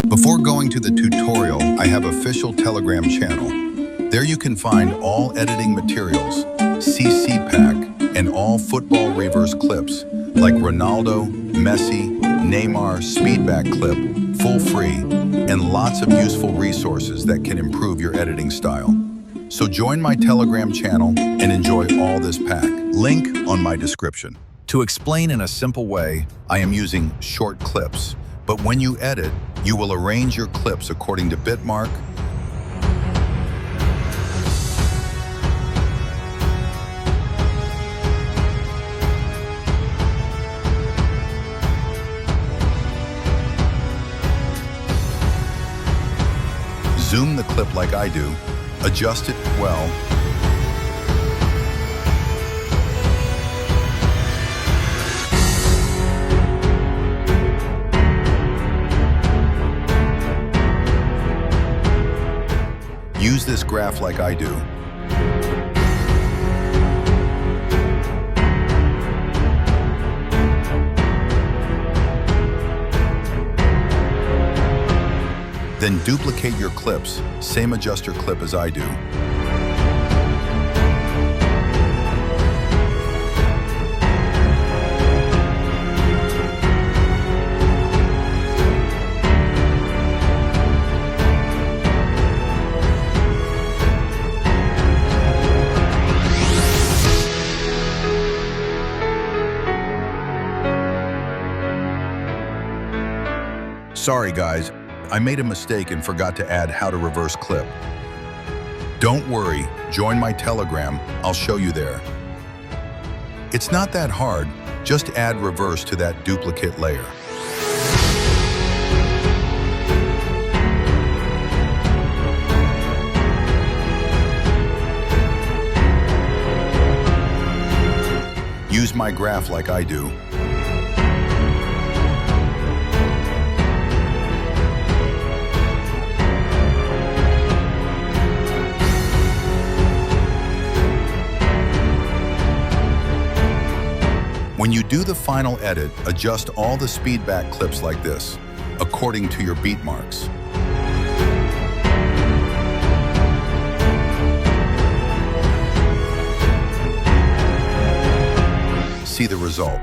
Before going to the tutorial, I have official Telegram channel. There you can find all editing materials, CC pack, and all football reverse clips like Ronaldo, Messi, Neymar speedback clip, full free, and lots of useful resources that can improve your editing style. So join my Telegram channel and enjoy all this pack. Link on my description. To explain in a simple way, I am using short clips, but when you edit, you will arrange your clips according to Bitmark, zoom the clip like I do, adjust it well, use this graph like I do. Then duplicate your clips, same adjuster clip as I do. Sorry guys, I made a mistake and forgot to add how to reverse clip. Don't worry, join my Telegram, I'll show you there. It's not that hard, just add reverse to that duplicate layer. Use my graph like I do. When you do the final edit, adjust all the speedback clips like this, according to your beat marks. See the result.